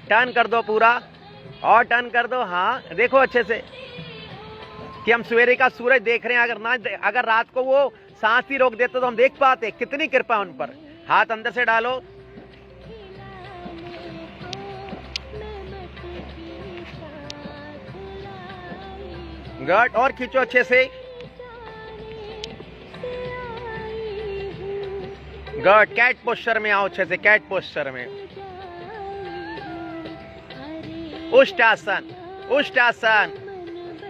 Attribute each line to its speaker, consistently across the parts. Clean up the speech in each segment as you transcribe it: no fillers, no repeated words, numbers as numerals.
Speaker 1: Turn कर दो पूरा, और टर्न कर दो। हाँ देखो अच्छे से कि हम सवेरे का सूरज देख रहे हैं। अगर रात को वो सांस ही रोक देते तो हम देख पाते। कितनी कृपा उन पर। हाथ अंदर से डालो, गुड, और खींचो अच्छे से, गुड। कैट पोस्चर में आओ अच्छे से, कैट पोस्चर में। उष्टासन, उष्टासन।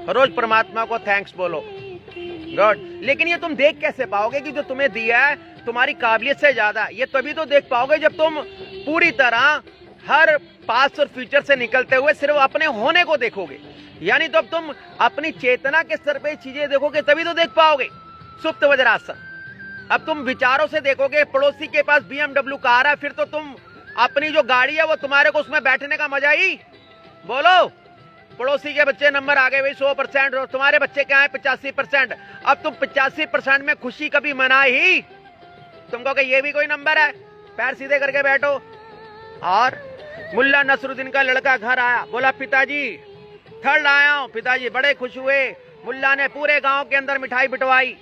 Speaker 1: रोज परमात्मा को थैंक्स बोलो, गुड। लेकिन ये तुम देख कैसे पाओगे कि जो तुम्हें दिया है तुम्हारी काबिलियत से ज्यादा? ये तभी तो देख पाओगे जब तुम पूरी तरह हर पास्ट और फ्यूचर से निकलते हुए सिर्फ अपने होने को देखोगे। यानी तो अब तुम अपनी चेतना के स्तर पे चीजें देखोगे तभी तो देख पाओगे। सुप्त वज्रासन। अब तुम विचारों से देखोगे, पड़ोसी के पास BMW कार है, फिर तो तुम अपनी जो गाड़ी है वो तुम्हारे को उसमें बैठने का मजा ही। बोलो, पड़ोसी के बच्चे नंबर आ गए भाई 100%, और तुम्हारे बच्चे क्या है 85%। अब तुम 85% में खुशी कभी मना ही? तुमको कि ये भी कोई नंबर है? पैर सीधे करके बैठो। और मुल्ला नसरुद्दीन का लड़का घर आया, बोला पिताजी थर्ड आया हूं। पिताजी बड़े खुश हुए। मुल्ला ने पूरे गांव के अंदर मिठाई बिटवाई,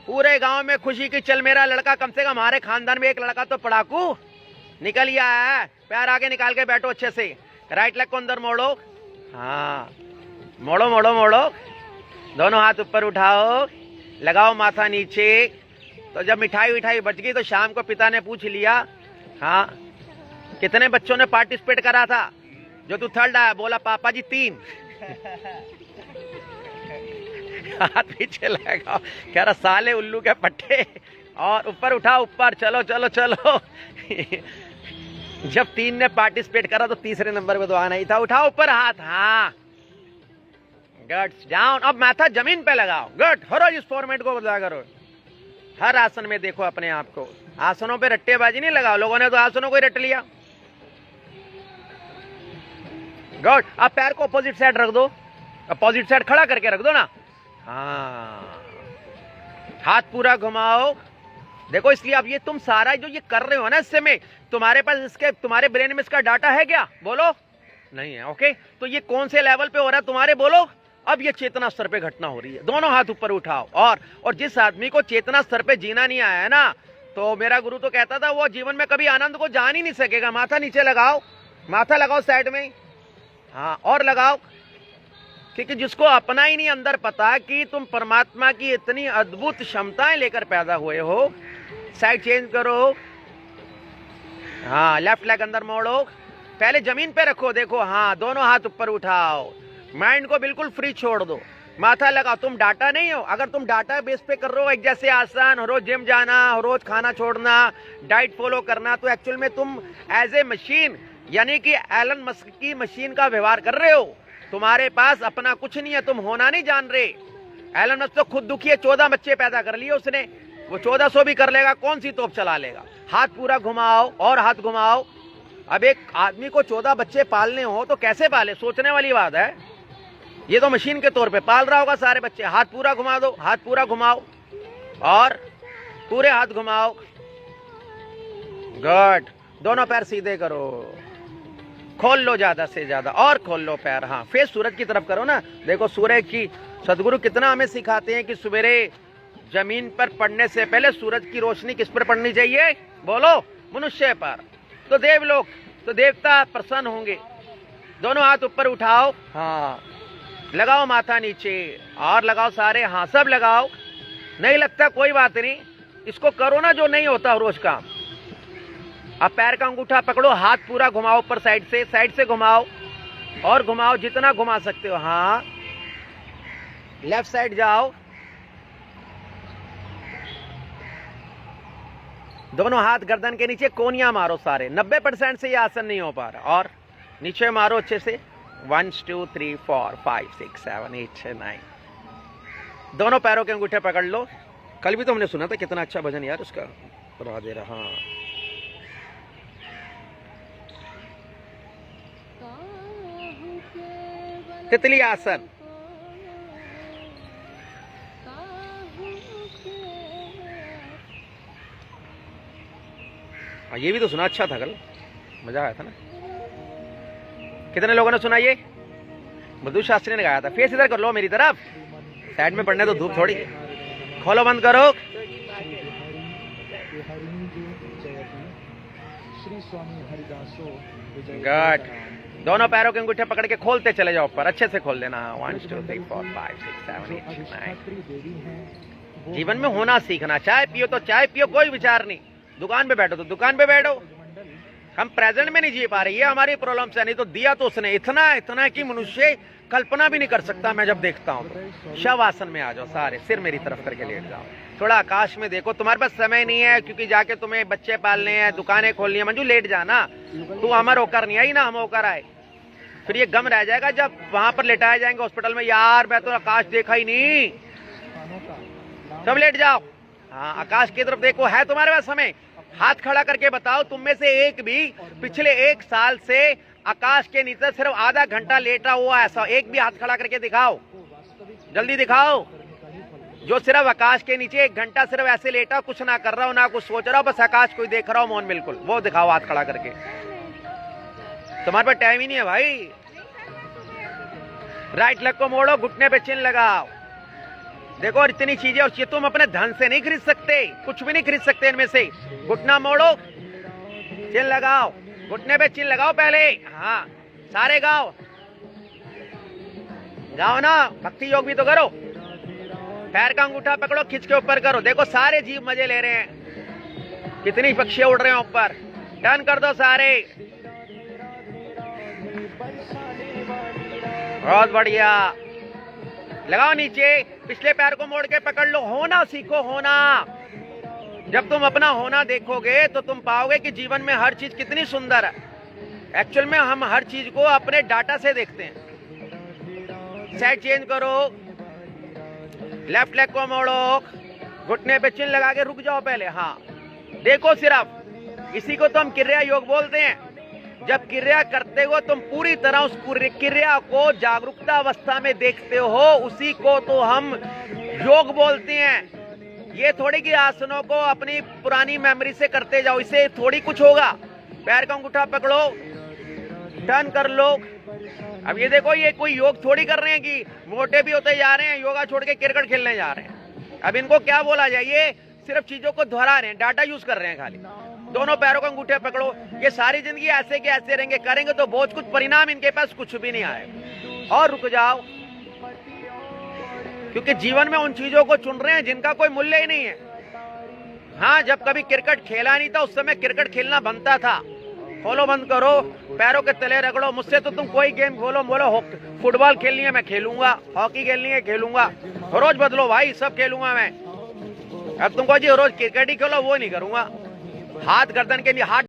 Speaker 1: पूरे गांव में खुशी की, चल मेरा लड़का, कम से कम हमारे खानदान में एक लड़का तो पढ़ाकू निकल ही आया है। पैर आगे निकाल के बैठो अच्छे से, राइट लेग को अंदर मोड़ो। हाँ, मोड़ो मोड़ो मोड़ो, दोनों हाथ ऊपर उठाओ, लगाओ माथा नीचे। तो जब मिठाई विठाई बच गई तो शाम को पिता ने पूछ लिया, हाँ कितने बच्चों ने पार्टिसिपेट करा था जो तू थर्ड आया? बोला पापा जी 3। हाथ पीछे लगाओ, कह रहा साले उल्लू के पट्टे। और ऊपर उठाओ, ऊपर, चलो चलो चलो। जब 3 ने पार्टिसिपेट करा तो तीसरे नंबर पे तो आना ही था। उठाओ ऊपर हाथ, हाँ, गुड, डाउन। अब माथा जमीन पे लगाओ, गुड। हर रोज इस फॉर्मेट को बदला करो। हर आसन में देखो अपने आप को। आसनों पे रट्टेबाजी नहीं लगाओ, लोगों ने तो आसनों को ही रट लिया। गुड। अब पैर को अपोजिट साइड रख दो, अपोजिट साइड खड़ा करके रख दो ना। हाँ, हाथ पूरा घुमाओ। देखो, इसलिए अब ये तुम सारा जो ये कर रहे हो ना, इससे में तुम्हारे पास इसके, तुम्हारे ब्रेन में इसका डाटा है क्या? बोलो, नहीं है। ओके, तो ये कौन से लेवल पे हो रहा है तुम्हारे? बोलो। अब ये चेतना स्तर पे घटना हो रही है। दोनों हाथ ऊपर उठाओ। और जिस आदमी को चेतना स्तर पे जीना नहीं आया है ना, तो मेरा गुरु तो कहता था वो जीवन में कभी आनंद को जान ही नहीं सकेगा। माथा नीचे लगाओ, माथा लगाओ साइड में, हाँ, और लगाओ। क्योंकि जिसको अपना ही नहीं अंदर पता कि तुम परमात्मा की इतनी अद्भुत क्षमताएं लेकर पैदा हुए हो। साइड चेंज करो, हाँ, लेफ्ट लेग अंदर मोड़ो, पहले जमीन पे रखो, देखो, हाँ, दोनों हाथ ऊपर उठाओ, माइंड को बिल्कुल फ्री छोड़ दो, माथा लगाओ। तुम डाटा नहीं हो। अगर तुम डाटा बेस पे कर रहे हो, एक जैसे आसान, रोज जिम जाना, रोज खाना छोड़ना, डाइट फॉलो करना, तो एक्चुअल में तुम एज ए मशीन, यानी कि एलन मस्क की मशीन का व्यवहार कर रहे हो। तुम्हारे पास अपना कुछ नहीं है, तुम होना नहीं जान रहे। एलन मस्क तो खुद दुखी है, 14 बच्चे पैदा कर लिए उसने, वो 1400 भी कर लेगा, कौन सी तोप चला लेगा। हाथ पूरा घुमाओ और हाथ घुमाओ। अब एक आदमी को 14 बच्चे पालने हो तो कैसे पाले, सोचने वाली बात है। ये तो मशीन के तौर पे पाल रहा होगा सारे बच्चे। हाथ पूरा घुमा दो, हाथ पूरा घुमाओ और पूरे हाथ घुमाओ, गुड। दोनों पैर सीधे करो, खोल लो ज्यादा से ज्यादा, और खोल लो पैर, हाँ, फेस सूरज की तरफ करो ना। देखो सूरज की, सदगुरु कितना हमें सिखाते हैं कि सवेरे जमीन पर पड़ने से पहले सूरज की रोशनी किस पर पड़नी चाहिए? बोलो, मनुष्य पर। तो देवलोक, तो देवता प्रसन्न होंगे। दोनों हाथ ऊपर उठाओ, हाँ, लगाओ माथा नीचे, और लगाओ सारे, हाँ, सब लगाओ। नहीं लगता कोई बात नहीं, इसको करो ना जो नहीं होता रोज का। अब पैर का अंगूठा पकड़ो, हाथ पूरा घुमाओ ऊपर, साइड से घुमाओ और घुमाओ जितना घुमा सकते हो, हाँ। लेफ्ट साइड जाओ, दोनों हाथ गर्दन के नीचे, कोनिया मारो सारे। 90% से ये आसन नहीं हो पा रहा, और नीचे मारो अच्छे से। 1 2 3 4 5 6 7 8 6 9। दोनों पैरों के अंगूठे पकड़ लो। कल भी तो हमने सुना था कितना अच्छा भजन यार उसका, राधे रहा। तितली आसन, ये भी तो सुना, अच्छा था कल, मजा आया था ना। कितने लोगों ने सुना ये? मधु शास्त्री ने गाया था। फेस इधर कर लो मेरी तरफ, साइड में पड़ने तो धूप थोड़ी। खोलो बंद करो। गुड। दोनों पैरों के अंगूठे पकड़ के खोलते चले जाओ ऊपर, अच्छे से खोल देना। 1 2 3 4 5 6 7 8 9। जीवन में होना सीखना। चाय पियो तो चाय पियो, कोई विचार नहीं। दुकान पे बैठो तो दुकान पे बैठो। हम प्रेजेंट में नहीं जी पा रहे, ये हमारी प्रॉब्लम से। नहीं तो दिया तो उसने इतना कि मनुष्य कल्पना भी नहीं कर सकता। मैं जब देखता हूँ तो शव आसन में आ जाओ सारे, सिर मेरी तरफ करके लेट जाओ, थोड़ा आकाश में देखो। तुम्हारे पास समय नहीं है क्योंकि जाके तुम्हें बच्चे पालने हैं, दुकानें खोलनी है। मंजू लेट जाना, तू अमर होकर नहीं आई ना, हम होकर आए। फिर ये गम रह जाएगा जब वहां पर लेटाए जाएंगे हॉस्पिटल में, यार मैं तो आकाश देखा ही नहीं। सब लेट जाओ। हाँ, आकाश की तरफ देखो। है तुम्हारे पास समय? हाथ खड़ा करके बताओ तुम में से एक भी पिछले 1 साल से आकाश के नीचे सिर्फ आधा घंटा लेटा हुआ ऐसा एक भी हाथ खड़ा करके दिखाओ, जल्दी दिखाओ। जो सिर्फ आकाश के नीचे 1 घंटा सिर्फ ऐसे लेटा, कुछ ना कर रहा हो ना कुछ सोच रहा हो, बस आकाश को देख रहा हो मौन बिल्कुल, वो दिखाओ हाथ खड़ा करके। तुम्हारे पास टाइम ही नहीं है भाई। राइट लेग को मोड़ो, घुटने पे चिन्ह लगाओ। देखो और इतनी चीजें, और ये तुम अपने धन से नहीं खरीद सकते, कुछ भी नहीं खरीद सकते इनमें से। घुटना मोड़ो, चिन्ह लगाओ, घुटने पे चिन्ह लगाओ पहले। हाँ सारे गाओ, गाओ ना, भक्ति योग भी तो करो। पैर का अंगूठा पकड़ो, खींच के ऊपर करो। देखो सारे जीव मजे ले रहे हैं, कितनी पक्षी उड़ रहे हैं ऊपर। टर्न कर दो सारे, बहुत बढ़िया। लगाओ नीचे, पिछले पैर को मोड़ के पकड़ लो। होना सीखो, होना। जब तुम अपना होना देखोगे तो तुम पाओगे कि जीवन में हर चीज कितनी सुंदर है। एक्चुअल में हम हर चीज को अपने डाटा से देखते हैं। साइड चेंज करो, लेफ्ट लेग को मोड़ो, घुटने पे चिन्ह लगा के रुक जाओ पहले। हाँ देखो, सिर्फ इसी को तो हम क्रिया योग बोलते हैं। जब क्रिया करते हो तुम पूरी तरह उस क्रिया को जागरूकता अवस्था में देखते हो, उसी को तो हम योग बोलते हैं। ये थोड़ी कि आसनों को अपनी पुरानी मेमोरी से करते जाओ, इससे थोड़ी कुछ होगा। पैर का अंगूठा पकड़ो, टर्न कर लो। अब ये देखो, ये कोई योग थोड़ी कर रहे हैं कि मोटे भी होते जा रहे हैं, योगा छोड़ के क्रिकेट खेलने जा रहे हैं। अब इनको क्या बोला जाए, ये सिर्फ चीजों को दोहरा रहे हैं, डाटा यूज कर रहे हैं खाली। दोनों पैरों को अंगूठे पकड़ो। ये सारी जिंदगी ऐसे के ऐसे रहेंगे, करेंगे तो बहुत कुछ, परिणाम इनके पास कुछ भी नहीं आएगा। और रुक जाओ, क्योंकि जीवन में उन चीजों को चुन रहे हैं जिनका कोई मूल्य ही नहीं है। हाँ, जब कभी क्रिकेट खेला नहीं था उस समय क्रिकेट खेलना बनता था। खोलो बंद करो, पैरों के तले रगड़ो। मुझसे तो तुम कोई गेम खोलो, बोलो फुटबॉल खेलनी है मैं खेलूंगा, हॉकी खेलनी है खेलूंगा। रोज बदलो भाई, सब खेलूंगा मैं। अब तुमको जी रोज क्रिकेट ही खेलो, वो नहीं करूंगा। हाथ गर्दन के लिए हाथ